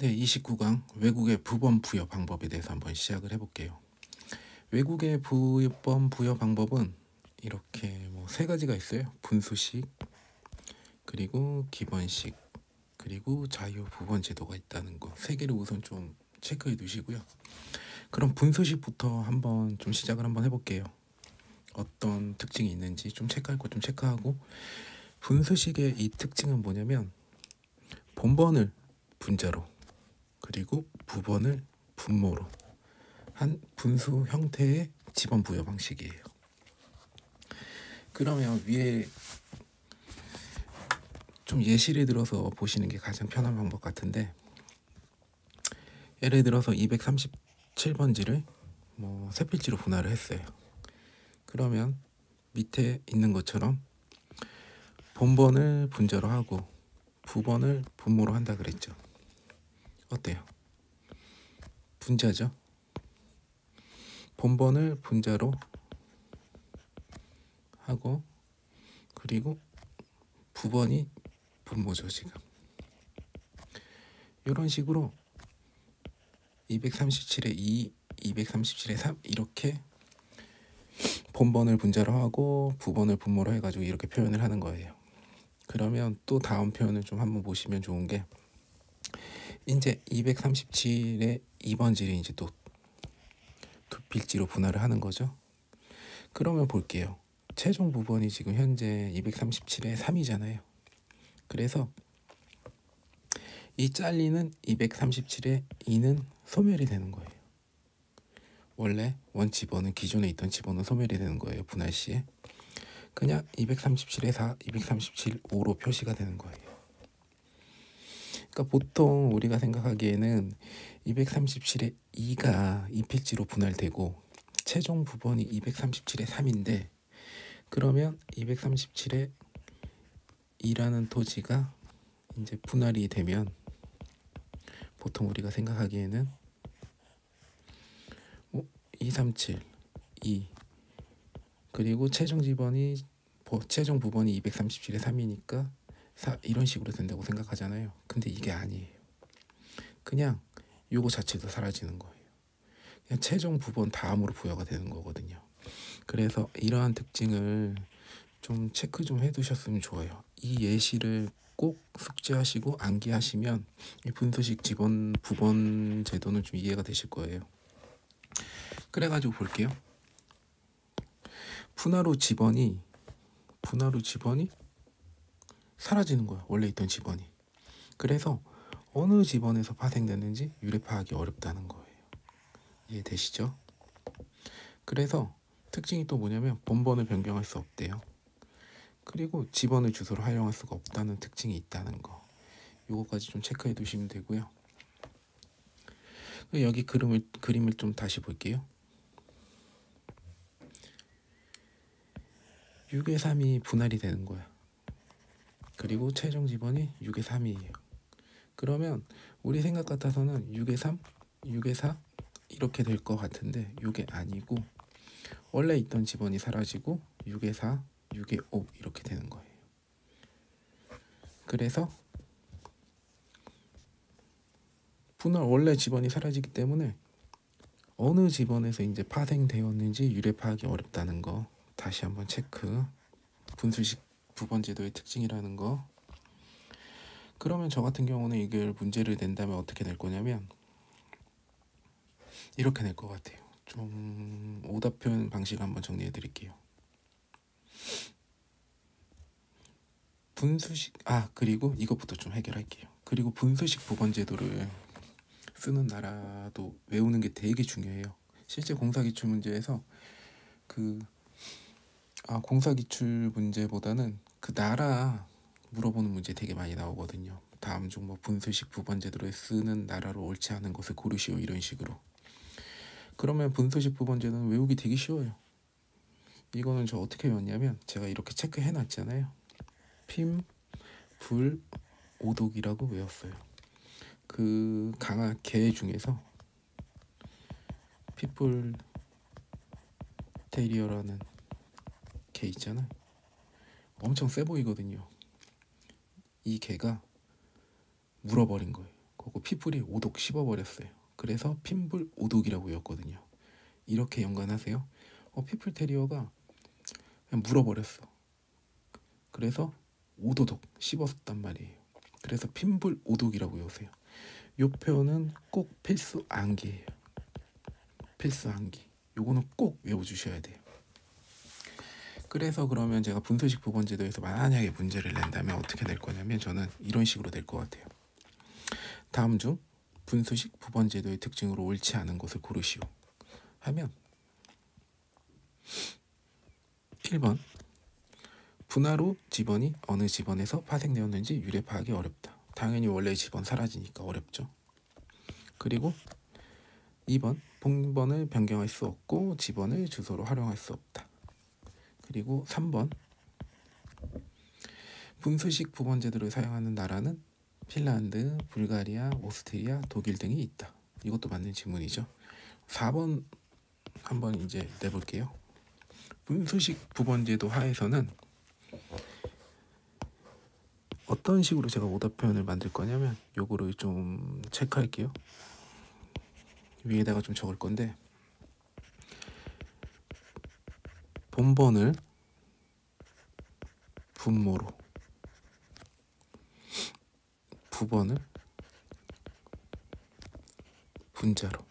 제29강 외국의 부번 부여 방법에 대해서 한번 시작을 해볼게요. 외국의 부번 부여 방법은 이렇게 뭐 세 가지가 있어요. 분수식, 그리고 기본식, 그리고 자유 부번 제도가 있다는 거 세 개를 우선 좀 체크해 두시고요. 그럼 분수식부터 한번 좀 시작을 한번 해볼게요. 어떤 특징이 있는지 좀 체크할 거 좀 체크하고, 분수식의 이 특징은 뭐냐면 본번을 분자로 그리고 부번을 분모로 한 분수 형태의 지번 부여 방식이에요. 그러면 위에 좀 예시를 들어서 보시는 게 가장 편한 방법 같은데, 예를 들어서 237번지를 뭐 세필지로 분할을 했어요. 그러면 밑에 있는 것처럼 본번을 분자로 하고 부번을 분모로 한다 그랬죠. 어때요? 분자죠. 본번을 분자로 하고 그리고 부번이 분모죠. 지금 이런 식으로 237에 2, 237에 3 이렇게 본번을 분자로 하고 부번을 분모로 해가지고 이렇게 표현을 하는 거예요. 그러면 또 다음 표현을 좀 한번 보시면 좋은 게, 이제 237의 2번지를 이제 또 두 필지로 분할을 하는 거죠. 그러면 볼게요. 최종 부번이 지금 현재 237의 3이잖아요. 그래서 이 잘리는 237의 2는 소멸이 되는 거예요. 원래 원 지번은 기존에 있던 지번은 소멸이 되는 거예요. 분할 시에 그냥 237의 4, 237, 5로 표시가 되는 거예요. 그러니까 보통 우리가 생각하기에는 237의 2가 2필지로 분할되고 최종 부번이 237의 3인데, 그러면 237의 2라는 토지가 이제 분할이 되면 보통 우리가 생각하기에는 237, 2 그리고 최종 부번이 237의 3이니까 4 이런 식으로 된다고 생각하잖아요. 근데 이게 아니에요. 그냥 요거 자체도 사라지는 거예요. 그냥 최종 부번 다음으로 부여가 되는 거거든요. 그래서 이러한 특징을 좀 체크 좀 해두셨으면 좋아요. 이 예시를 꼭 숙지하시고 암기하시면 이 분수식 지번 부번 제도는 좀 이해가 되실 거예요. 그래가지고 볼게요. 분할후 지번이 사라지는 거야. 원래 있던 지번이. 그래서 어느 지번에서 파생됐는지 유래 파악이 어렵다는 거예요. 이해되시죠? 그래서 특징이 또 뭐냐면 본번을 변경할 수 없대요. 그리고 지번을 주소로 활용할 수가 없다는 특징이 있다는 거. 요거까지 좀 체크해 두시면 되고요. 여기 그림을 좀 다시 볼게요. 6의 3이 분할이 되는 거야. 그리고 최종 지번이 6의 3이에요. 그러면 우리 생각 같아서는 6의 3, 6의 4 이렇게 될 것 같은데 이게 아니고, 원래 있던 지번이 사라지고 6의 4, 6의 5 이렇게 되는 거예요. 그래서 분할 원래 지번이 사라지기 때문에 어느 지번에서 이제 파생되었는지 유래 파악이 어렵다는 거 다시 한번 체크. 분수식 부번 제도의 특징이라는 거. 그러면 저 같은 경우는 이걸 문제를 낸다면 어떻게 낼 거냐면 이렇게 낼 것 같아요. 좀 오답 표현 방식 한번 정리해 드릴게요. 그리고 이것부터 좀 해결할게요. 그리고 분수식 부번 제도를 쓰는 나라도 외우는 게 되게 중요해요. 실제 공사기출 문제에서 공사기출 문제보다는 그 나라 물어보는 문제 되게 많이 나오거든요. 다음 중 뭐 분수식 부번 제도를 쓰는 나라로 옳지 않은 것을 고르시오 이런 식으로. 그러면 분수식 부번 제도는 외우기 되게 쉬워요. 이거는 저 어떻게 외웠냐면 제가 이렇게 체크해 놨잖아요. 핌, 불, 오독이라고 외웠어요. 그 개 중에서 핏불 테리어라는 개 있잖아. 엄청 세 보이거든요. 이 개가 물어버린 거예요. 그 하고 피풀이 오독 씹어버렸어요. 그래서 핀불 오독이라고 외웠거든요. 이렇게 연관하세요. 피플 테리어가 그냥 물어버렸어. 그래서 오도독 씹었단 말이에요. 그래서 핀불 오독이라고 외우세요. 이 표현은 꼭 필수 암기예요. 필수 암기. 요거는 꼭 외워주셔야 돼요. 그래서 그러면 제가 분수식 부번제도에서 만약에 문제를 낸다면 어떻게 낼 거냐면 저는 이런 식으로 낼 것 같아요. 다음 중 분수식 부번제도의 특징으로 옳지 않은 것을 고르시오 하면 1번 분할 후 집원이 어느 집원에서 파생되었는지 유래 파악이 어렵다. 당연히 원래 집원 사라지니까 어렵죠. 그리고 2번 본번을 변경할 수 없고 집원을 주소로 활용할 수 없다. 그리고 3번 분수식 부번제도를 사용하는 나라는 핀란드, 불가리아, 오스트리아, 독일 등이 있다. 이것도 맞는 질문이죠. 4번 한번 이제 내볼게요. 분수식 부번제도 하에서는 어떤 식으로 제가 오답 표현을 만들 거냐면 요거를 좀 체크할게요. 위에다가 좀 적을 건데 본번을 분모로 부번을 분자로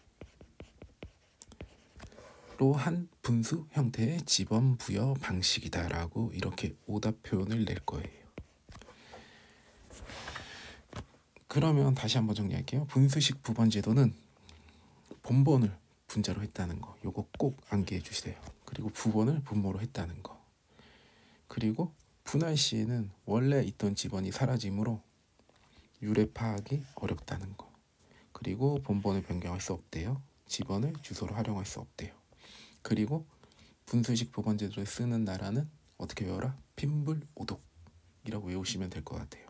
한 분수 형태의 집원 부여 방식이다라고 이렇게 오답 표현을 낼 거예요. 그러면 다시 한번 정리할게요. 분수식 부번 제도는 본번을 분자로 했다는 거, 요거 꼭 암기해 주세요. 그리고 부번을 분모로 했다는 거. 그리고 분할 시에는 원래 있던 집원이 사라지므로 유래 파악이 어렵다는 거. 그리고 본번을 변경할 수 없대요. 집원을 주소로 활용할 수 없대요. 그리고 분수식 부번 제도를 쓰는 나라는 어떻게 외워라? 핀불 오독이라고 외우시면 될 것 같아요.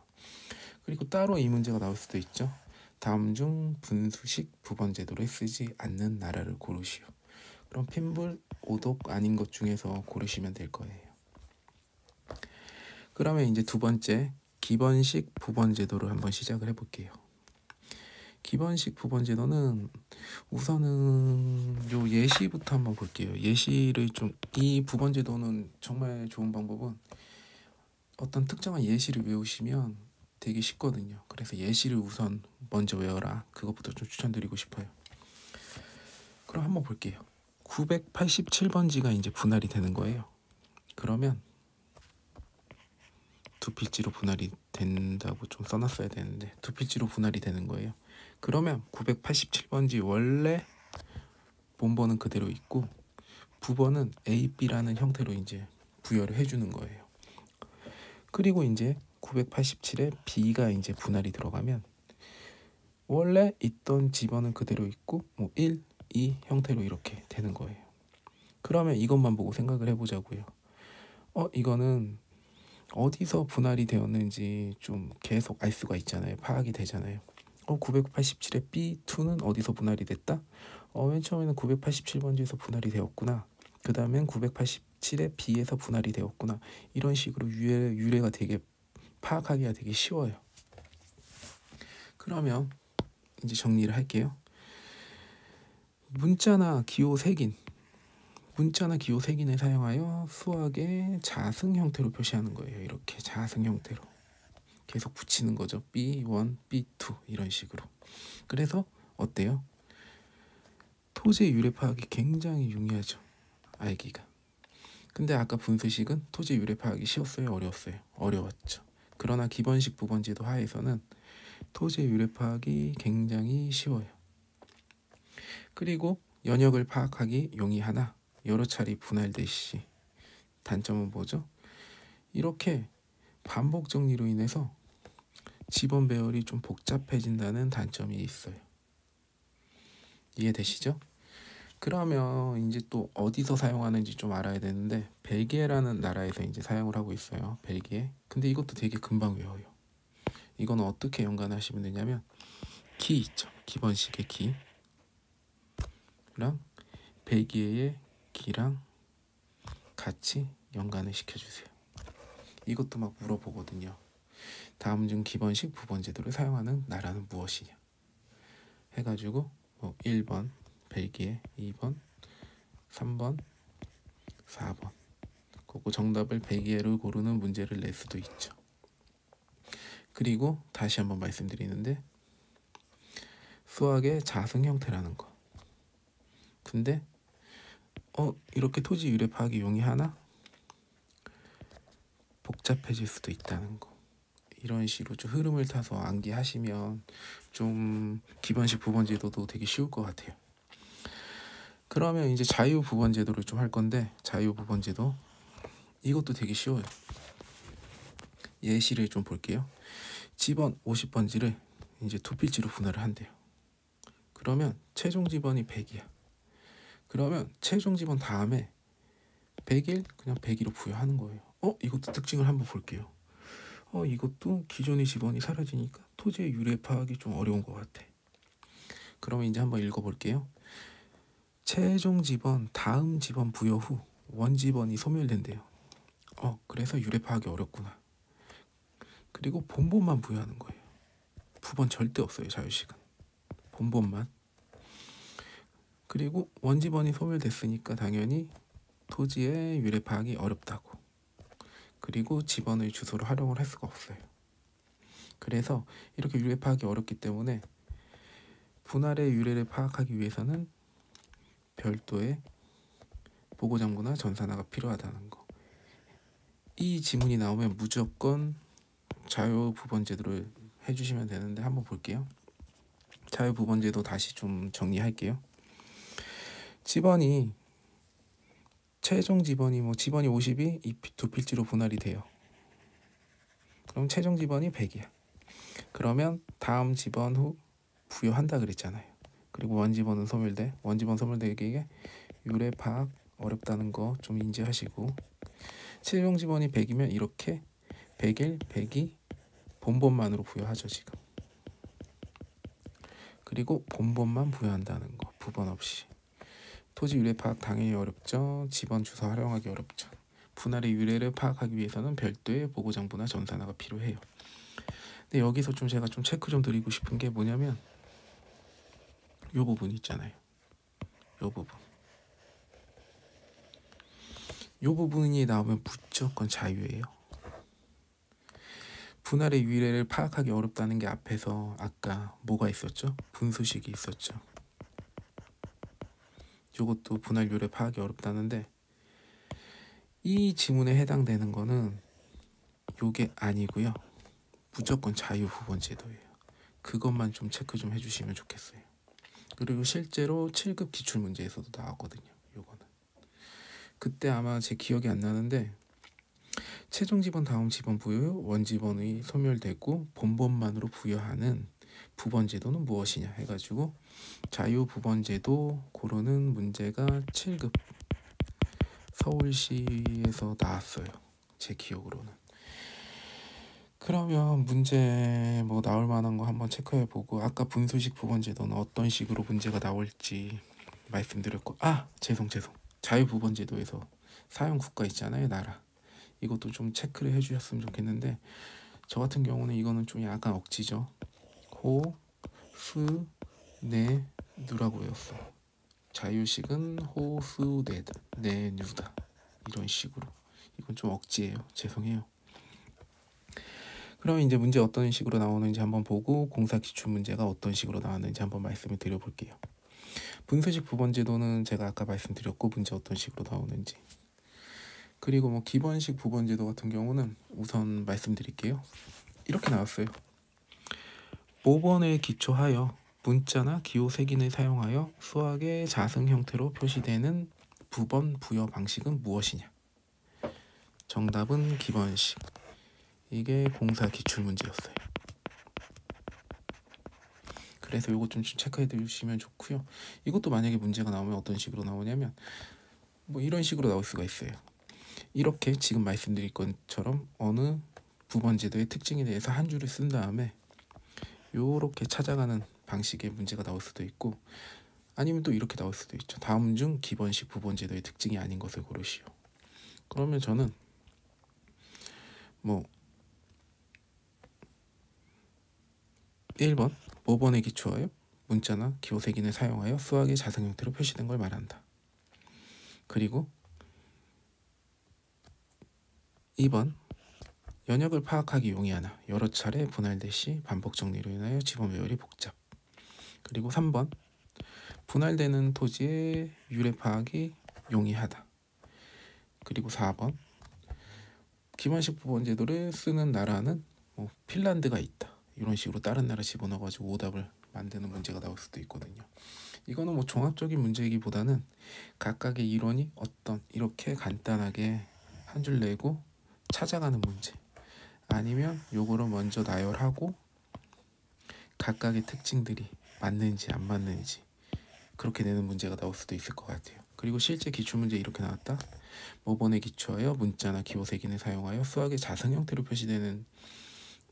그리고 따로 이 문제가 나올 수도 있죠. 다음 중 분수식 부번 제도를 쓰지 않는 나라를 고르시오. 그럼 핀불 오독 아닌 것 중에서 고르시면 될 거예요. 그러면 이제 두 번째 기본식 부번 제도를 한번 시작을 해볼게요. 기본식 부번 제도는 우선은 요 예시부터 한번 볼게요. 예시를 좀 이 부번 제도는 정말 좋은 방법은 어떤 특정한 예시를 외우시면 되게 쉽거든요. 그래서 예시를 우선 먼저 외워라. 그것부터 좀 추천드리고 싶어요. 그럼 한번 볼게요. 987번지가 이제 분할이 되는 거예요. 그러면 두 필지로 분할이 된다고 좀 써놨어야 되는데 두 필지로 분할이 되는 거예요. 그러면 987번지 원래 본번은 그대로 있고 부번은 A, B라는 형태로 이제 부여를 해주는 거예요. 그리고 이제 987에 B가 이제 분할이 들어가면 원래 있던 집원은 그대로 있고 1, 2 형태로 이렇게 되는 거예요. 그러면 이것만 보고 생각을 해보자고요. 이거는 어디서 분할이 되었는지 좀 계속 알 수가 있잖아요. 파악이 되잖아요. 987의 B2는 어디서 분할이 됐다? 맨 처음에는 987번지에서 분할이 되었구나. 그 다음엔 987의 B에서 분할이 되었구나. 이런 식으로 유래가 되게 파악하기가 되게 쉬워요. 그러면 이제 정리를 할게요. 문자나 기호 색인을 사용하여 수학의 자승 형태로 표시하는 거예요. 이렇게 자승 형태로 계속 붙이는 거죠. B1, B2 이런 식으로. 그래서 어때요? 토지의 유래 파악이 굉장히 용이하죠. 알기가. 근데 아까 분수식은 토지의 유래 파악이 쉬웠어요? 어려웠어요? 어려웠죠. 그러나 기본식 부번제도 하에서는 토지의 유래 파악이 굉장히 쉬워요. 그리고 연역을 파악하기 용이하나 여러 차례 분할되시. 단점은 뭐죠? 이렇게 반복 정리로 인해서 집원 배열이 좀 복잡해진다는 단점이 있어요. 이해되시죠? 그러면 이제 또 어디서 사용하는지 좀 알아야 되는데 벨기에라는 나라에서 이제 사용을 하고 있어요. 벨기에. 근데 이것도 되게 금방 외워요. 이거는 어떻게 연관하시면 되냐면 키 있죠. 기본식의 키랑 벨기에의 키랑 같이 연관을 시켜주세요. 이것도 막 물어보거든요. 다음 중 기본식 부번 제도를 사용하는 나라는 무엇이냐? 해가지고 뭐 1번 벨기에, 2번, 3번, 4번 그리고 정답을 벨기에를 고르는 문제를 낼 수도 있죠. 그리고 다시 한번 말씀드리는데 수학의 자승 형태라는 거. 근데 이렇게 토지 유래 파악이 용이하나? 복잡해질 수도 있다는 거. 이런 식으로 좀 흐름을 타서 암기하시면 좀 기본식 부번제도도 되게 쉬울 것 같아요. 그러면 이제 자유 부번제도를 좀 할 건데 자유 부번제도 이것도 되게 쉬워요. 예시를 좀 볼게요. 지번 50번지를 이제 두 필지로 분할을 한대요. 그러면 최종 지번이 100이야. 그러면 최종 지번 다음에 100일 그냥 102로 부여하는 거예요. 이것도 특징을 한번 볼게요. 이것도 기존의 지번이 사라지니까 토지의 유래 파악이 좀 어려운 것 같아. 그러면 이제 한번 읽어볼게요. 최종 지번 다음 지번 부여 후 원지번이 소멸된대요. 그래서 유래 파악이 어렵구나. 그리고 본본만 부여하는 거예요. 부번 절대 없어요. 자유식은 본본만. 그리고 원지번이 소멸됐으니까 당연히 토지의 유래 파악이 어렵다고. 그리고 지번의 주소를 활용을 할 수가 없어요. 그래서 이렇게 유래 파악이 어렵기 때문에 분할의 유래를 파악하기 위해서는 별도의 보고장부나 전산화가 필요하다는 거. 이 지문이 나오면 무조건 자유부번제도를 해주시면 되는데 한번 볼게요. 자유부번제도 다시 좀 정리할게요. 지번이 최종 지번이 지번이 50이 이 두 필지로 분할이 돼요. 그럼 최종 지번이 100이야. 그러면 다음 지번 후 부여한다 그랬잖아요. 그리고 원지번은 소멸돼. 원지번 소멸되기에 유래 파악 어렵다는 거 좀 인지하시고 최종 지번이 100이면 이렇게 100일, 102 본본만으로 부여하죠 지금. 그리고 본본만 부여한다는 거 부번 없이. 토지 유래 파악 당연히 어렵죠. 지번 주소 활용하기 어렵죠. 분할의 유래를 파악하기 위해서는 별도의 보고장부나 전산화가 필요해요. 근데 여기서 좀 제가 좀 체크 좀 드리고 싶은 게 뭐냐면 요 부분 있잖아요. 요 부분. 요 부분이 나오면 무조건 자유예요. 분할의 유래를 파악하기 어렵다는 게 앞에서 아까 뭐가 있었죠? 분수식이 있었죠. 요것도 분할 유래 파악이 어렵다는데 이 지문에 해당되는 거는 요게 아니고요. 무조건 자유부번제도예요. 그것만 좀 체크 좀 해주시면 좋겠어요. 그리고 실제로 7급 기출문제에서도 나왔거든요. 요거는. 그때 아마 제 기억이 안 나는데 최종 지번 다음 지번 부여 원지번의 소멸되고 본번만으로 부여하는 부번제도는 무엇이냐 해가지고 자유부번제도 고르는 문제가 7급 서울시에서 나왔어요. 제 기억으로는. 그러면 문제 나올 만한 거 한번 체크해보고 아까 분수식 부번제도는 어떤 식으로 문제가 나올지 말씀드렸고 죄송 자유부번제도에서 사용 국가 있잖아요. 나라. 이것도 좀 체크를 해주셨으면 좋겠는데 저 같은 경우는 이거는 좀 약간 억지죠. 호, 수, 네, 누라고 외웠어. 자유식은 호, 수, 네, 누다. 이런 식으로. 이건 좀 억지예요. 죄송해요. 그럼 이제 문제 어떤 식으로 나오는지 한번 보고 공사 기출 문제가 어떤 식으로 나왔는지 한번 말씀을 드려볼게요. 분수식 부번제도는 제가 아까 말씀드렸고 문제 어떤 식으로 나오는지. 그리고 기본식 부번제도 같은 경우는 우선 말씀드릴게요. 이렇게 나왔어요. 모번에 기초하여 문자나 기호 색인을 사용하여 수학의 자승 형태로 표시되는 부번 부여 방식은 무엇이냐? 정답은 기본식. 이게 공사 기출 문제였어요. 그래서 이거 좀 체크해 두시면 좋고요. 이것도 만약에 문제가 나오면 어떤 식으로 나오냐면 이런 식으로 나올 수가 있어요. 이렇게 지금 말씀드릴 것처럼 어느 부번제도의 특징에 대해서 한 줄을 쓴 다음에 요렇게 찾아가는 방식의 문제가 나올 수도 있고 아니면 또 이렇게 나올 수도 있죠. 다음 중 기본식 부번제도의 특징이 아닌 것을 고르시오. 그러면 저는 1번 모번에 기초하여 문자나 기호색인을 사용하여 수학의 자성 형태로 표시된 걸 말한다. 그리고 2번 연역을 파악하기 용이하나 여러 차례 분할될 시 반복 정리로 인하여 지번 배열이 복잡. 그리고 3번 분할되는 토지의 유래 파악이 용이하다. 그리고 4번 기반식 부분 제도를 쓰는 나라는 핀란드가 있다. 이런 식으로 다른 나라 집어넣어가지고 오답을 만드는 문제가 나올 수도 있거든요. 이거는 종합적인 문제이기보다는 각각의 이론이 어떤 이렇게 간단하게 한 줄 내고 찾아가는 문제, 아니면 요거를 먼저 나열하고 각각의 특징들이 맞는지 안 맞는지 그렇게 내는 문제가 나올 수도 있을 것 같아요. 그리고 실제 기출문제 이렇게 나왔다. 모번에 기초하여 문자나 기호색인을 사용하여 수학의 자성 형태로 표시되는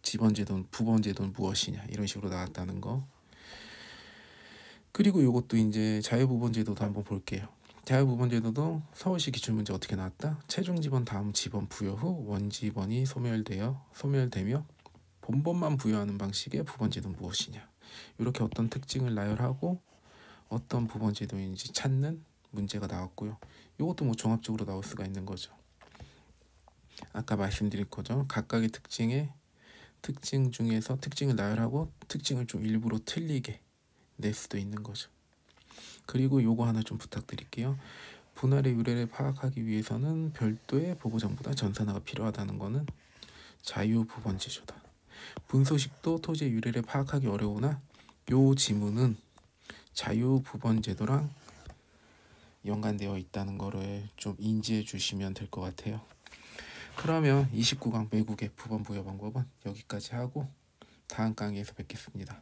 지번제도는 부번제도는 무엇이냐, 이런 식으로 나왔다는 거. 그리고 이것도 이제 자유부번제도도 한번 볼게요. 자유부번제도도 서울시 기출문제 어떻게 나왔다. 최종 지번 다음 지번 부여 후 원지번이 소멸되며 본번만 부여하는 방식의 부번제도는 무엇이냐, 이렇게 어떤 특징을 나열하고 어떤 부번제도인지 찾는 문제가 나왔고요. 이것도 종합적으로 나올 수가 있는 거죠. 아까 말씀드린 거죠. 각각의 특징 중에서 특징을 나열하고 특징을 좀 일부러 틀리게 낼 수도 있는 거죠. 그리고 요거 하나 좀 부탁드릴게요. 분할의 유래를 파악하기 위해서는 별도의 보고정보다 전산화가 필요하다는 거는 자유부번제조다. 분소식도 토지의 유래를 파악하기 어려우나 요 지문은 자유부번제도랑 연관되어 있다는 거를 좀 인지해 주시면 될 것 같아요. 그러면 29강 외국의 부번 부여 방법은 여기까지 하고 다음 강의에서 뵙겠습니다.